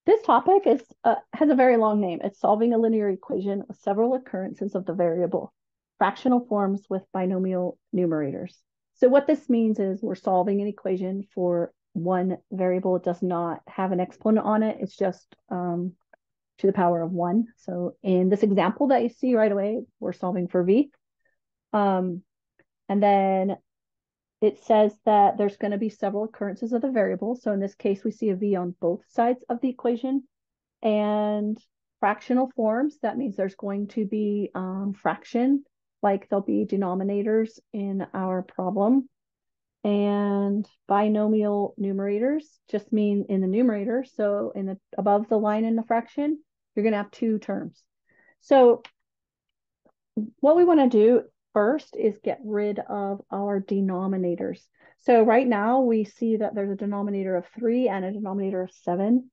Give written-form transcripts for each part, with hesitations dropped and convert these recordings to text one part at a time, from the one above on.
This topic has a very long name. It's solving a linear equation with several occurrences of the variable, fractional forms with binomial numerators. So what this means is we're solving an equation for one variable. It does not have an exponent on it. It's just to the power of 1. So in this example that you see right away, we're solving for v. And then it says that there's going to be several occurrences of the variable. So in this case, we see a v on both sides of the equation. And fractional forms, that means there's going to be fraction, like there'll be denominators in our problem. And binomial numerators just mean in the numerator. So in the above the line in the fraction, you're going to have two terms. So what we want to do first is get rid of our denominators. So right now we see that there's a denominator of 3 and a denominator of 7.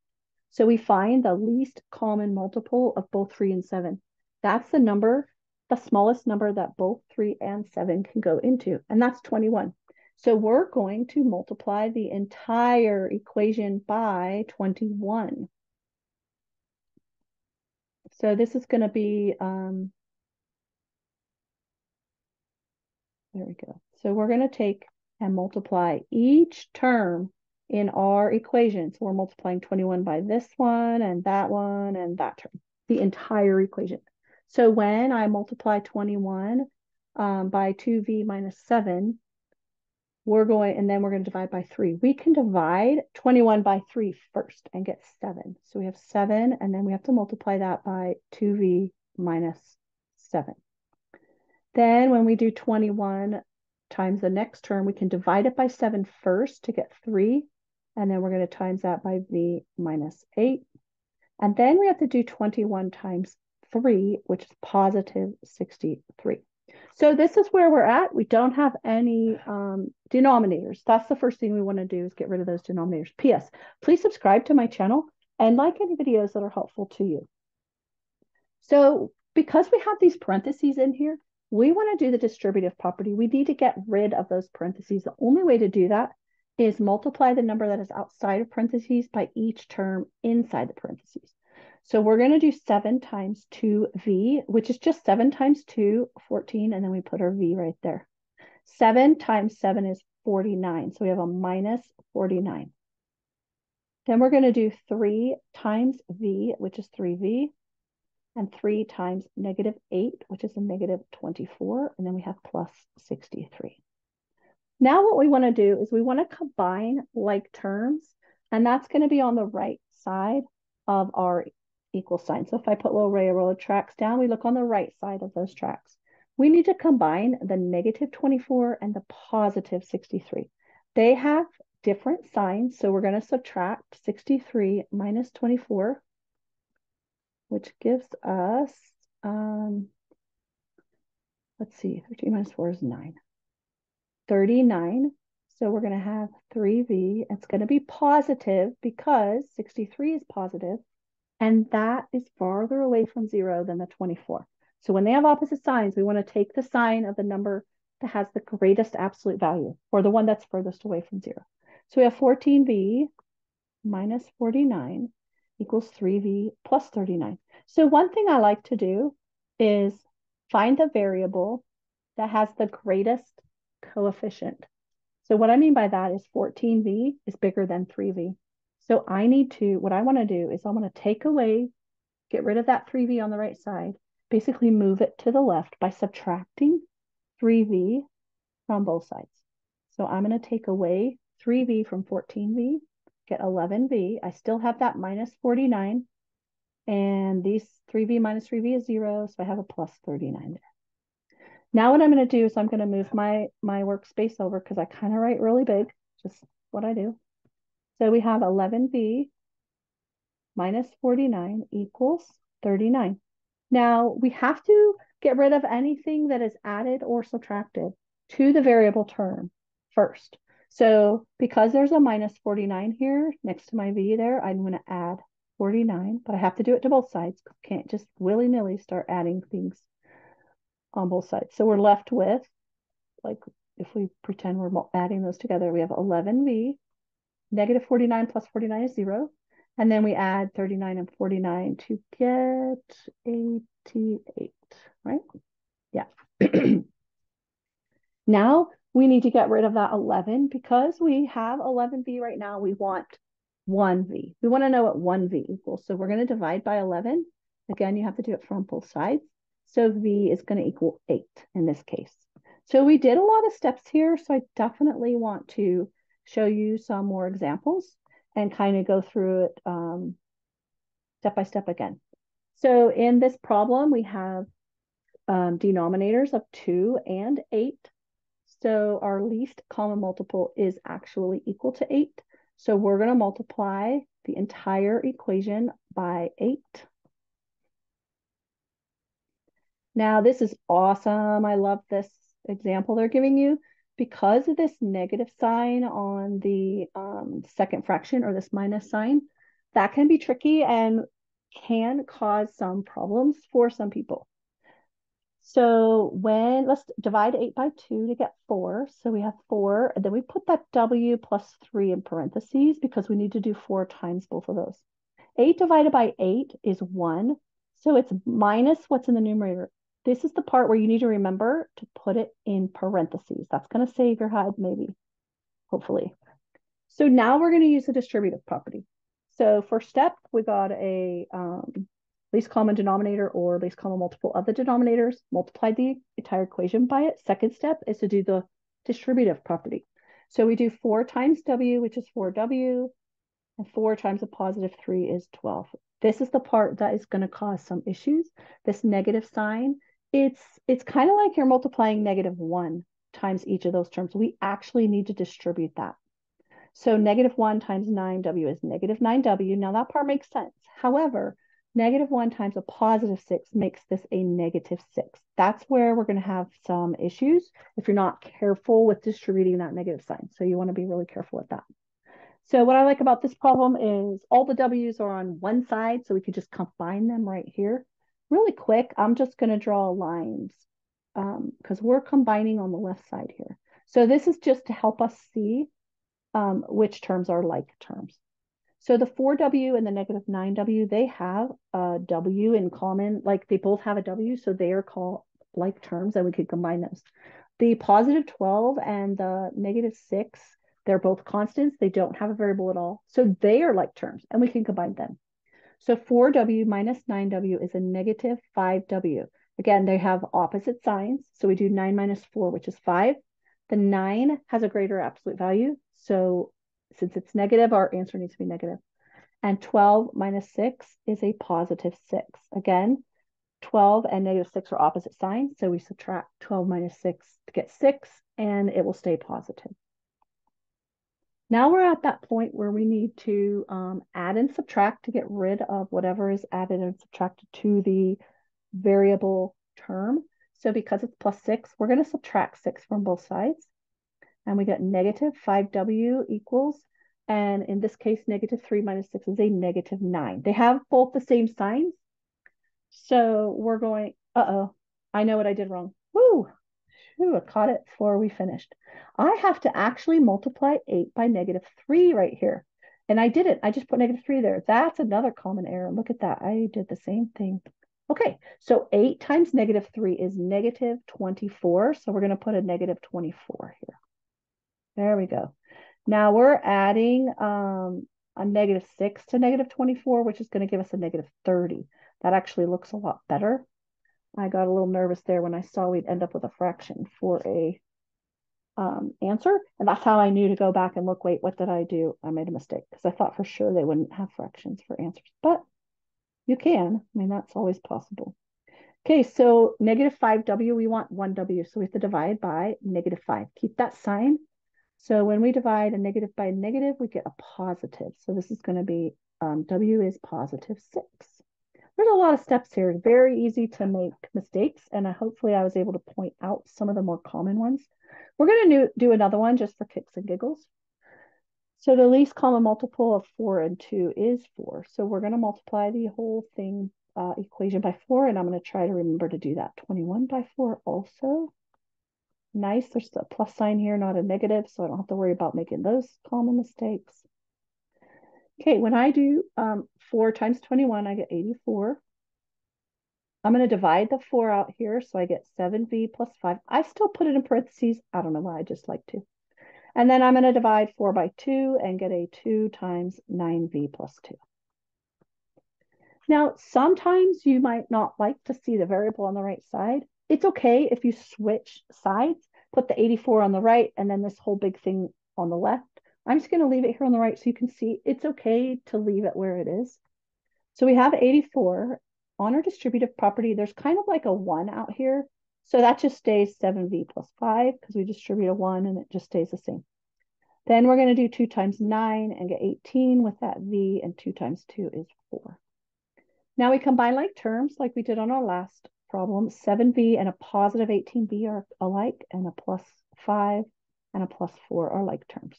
So we find the least common multiple of both 3 and 7. That's the number, the smallest number that both 3 and 7 can go into, and that's 21. So we're going to multiply the entire equation by 21. So this is going to be, there we go. So we're going to take and multiply each term in our equation. So we're multiplying 21 by this one and that term, the entire equation. So when I multiply 21 by 2v minus 7, and then we're going to divide by 3. We can divide 21 by 3 first and get 7. So we have 7, and then we have to multiply that by 2v minus 7. Then when we do 21 times the next term, we can divide it by 7 first to get 3. And then we're going to times that by v minus 8. And then we have to do 21 times 3, which is positive 63. So this is where we're at. We don't have any denominators. That's the first thing we want to do is get rid of those denominators. P.S. Please subscribe to my channel and like any videos that are helpful to you. So because we have these parentheses in here, we want to do the distributive property. We need to get rid of those parentheses. The only way to do that is multiply the number that is outside of parentheses by each term inside the parentheses. So we're going to do 7 times 2v, which is just 7 times 2, 14, and then we put our v right there. 7 times 7 is 49, so we have a minus 49. Then we're going to do 3 times v, which is 3v, and 3 times negative 8, which is a negative 24, and then we have plus 63. Now what we want to do is we want to combine like terms, and that's going to be on the right side of our equal sign. So if I put little railroad tracks down, we look on the right side of those tracks. We need to combine the negative 24 and the positive 63. They have different signs, so we're going to subtract 63 minus 24, which gives us, let's see, 13 minus 4 is 9. 39. So we're going to have 3v. It's going to be positive because 63 is positive, and that is farther away from 0 than the 24. So when they have opposite signs, we want to take the sign of the number that has the greatest absolute value, or the one that's furthest away from 0. So we have 14v minus 49 equals 3v plus 39. So one thing I like to do is find the variable that has the greatest coefficient. So what I mean by that is 14v is bigger than 3v. So what I want to do is I want to take away, get rid of that 3v on the right side, basically move it to the left by subtracting 3v from both sides. So I'm going to take away 3v from 14v, get 11v. I still have that minus 49, and these 3v minus 3v is 0, so I have a plus 39 there. Now what I'm going to do is I'm going to move my workspace over because I kind of write really big, just what I do. So we have 11v minus 49 equals 39. Now we have to get rid of anything that is added or subtracted to the variable term first. So because there's a minus 49 here next to my v there, I'm going to add 49, but I have to do it to both sides. Can't just willy-nilly start adding things on both sides. So we're left with, like, if we pretend we're adding those together, we have 11v, negative 49 plus 49 is 0. And then we add 39 and 49 to get 88, right? Yeah. Now we need to get rid of that 11 because we have 11v right now. We want 1v. We want to know what 1v equals. So we're going to divide by 11. Again, you have to do it from both sides. So v is going to equal 8 in this case. So we did a lot of steps here. So I definitely want to show you some more examples and kind of go through it step by step again. So in this problem, we have denominators of 2 and 8. So our least common multiple is actually equal to 8. So we're going to multiply the entire equation by 8. Now this is awesome. I love this example they're giving you. Because of this negative sign on the second fraction, or this minus sign, that can be tricky and can cause some problems for some people. So let's divide 8 by 2 to get 4. So we have 4, and then we put that w plus 3 in parentheses because we need to do 4 times both of those. 8 divided by 8 is 1. So it's minus what's in the numerator. This is the part where you need to remember to put it in parentheses. That's going to save your head, maybe, hopefully. So now we're going to use the distributive property. So first step, we got a least common denominator or least common multiple of the denominators, multiplied the entire equation by it. Second step is to do the distributive property. So we do 4 times w, which is 4w, and 4 times a positive 3 is 12. This is the part that is going to cause some issues. This negative sign, it's kind of like you're multiplying -1 times each of those terms. We actually need to distribute that. So -1 times 9w is -9w. Now that part makes sense. However, -1 times a positive 6 makes this a -6. That's where we're going to have some issues if you're not careful with distributing that negative sign. So you want to be really careful with that. So what I like about this problem is all the w's are on one side, so we could just combine them right here. Really quick, I'm just going to draw lines because we're combining on the left side here. So this is just to help us see which terms are like terms. So the 4w and the -9w, they have a w in common, like they both have a w, so they are called like terms, and we could combine those. The positive 12 and the -6, they're both constants. They don't have a variable at all. So they are like terms, and we can combine them. So 4w minus 9w is a -5w. Again, they have opposite signs. So we do 9 minus 4, which is 5. The 9 has a greater absolute value. So since it's negative, our answer needs to be negative. And 12 minus 6 is a positive 6. Again, 12 and -6 are opposite signs. So we subtract 12 minus 6 to get 6, and it will stay positive. Now we're at that point where we need to add and subtract to get rid of whatever is added and subtracted to the variable term. So because it's plus 6, we're going to subtract 6 from both sides. And we get -5w equals, and in this case, -3 minus 6 is a -9. They have both the same signs. So we're going, I know what I did wrong. Woo! Ooh, I caught it before we finished. I have to actually multiply 8 by -3 right here. And I didn't. I just put -3 there. That's another common error. Look at that. I did the same thing. Okay, so 8 times -3 is -24. So we're going to put a -24 here. There we go. Now we're adding a -6 to -24, which is going to give us a -30. That actually looks a lot better. I got a little nervous there when I saw we'd end up with a fraction for a answer. And that's how I knew to go back and look, wait, what did I do? I made a mistake because I thought for sure they wouldn't have fractions for answers, but you can. I mean, that's always possible. Okay, so -5w, we want 1w. So we have to divide by -5. Keep that sign. So when we divide a negative by a negative, we get a positive. So this is going to be w is positive 6. There's a lot of steps here. Very easy to make mistakes, and hopefully I was able to point out some of the more common ones. We're going to do another one just for kicks and giggles. So the least common multiple of 4 and 2 is 4. So we're going to multiply the whole thing equation by 4, and I'm going to try to remember to do that. 21 by 4 also. Nice, there's a plus sign here, not a negative, so I don't have to worry about making those common mistakes. Okay, when I do 4 times 21, I get 84. I'm going to divide the 4 out here, so I get 7v plus 5. I still put it in parentheses. I don't know why, I just like to. And then I'm going to divide 4 by 2 and get a 2 times 9v plus 2. Now, sometimes you might not like to see the variable on the right side. It's okay if you switch sides, put the 84 on the right and then this whole big thing on the left. I'm just going to leave it here on the right so you can see it's okay to leave it where it is. So we have 84. On our distributive property, there's kind of like a 1 out here. So that just stays 7v plus 5 because we distribute a 1 and it just stays the same. Then we're going to do 2 times 9 and get 18 with that v, and 2 times 2 is 4. Now we combine like terms like we did on our last problem. 7v and a positive 18v are alike, and a plus 5 and a plus 4 are like terms.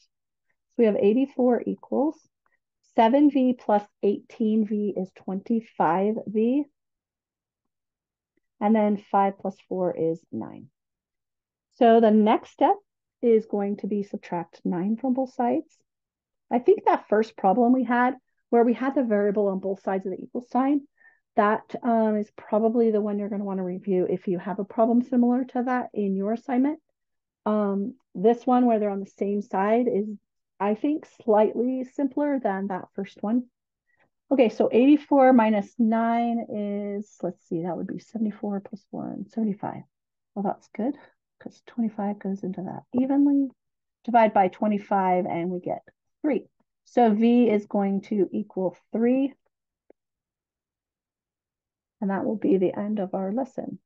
So we have 84 equals 7v plus 18v is 25v. And then 5 plus 4 is 9. So the next step is going to be subtract 9 from both sides. I think that first problem we had, where we had the variable on both sides of the equal sign, that is probably the one you're going to want to review if you have a problem similar to that in your assignment. This one, where they're on the same side, is, I think, slightly simpler than that first one. Okay, so 84 minus 9 is, let's see, that would be 74 plus 1, 75. Well, that's good because 25 goes into that evenly. Divide by 25 and we get 3. So V is going to equal 3. And that will be the end of our lesson.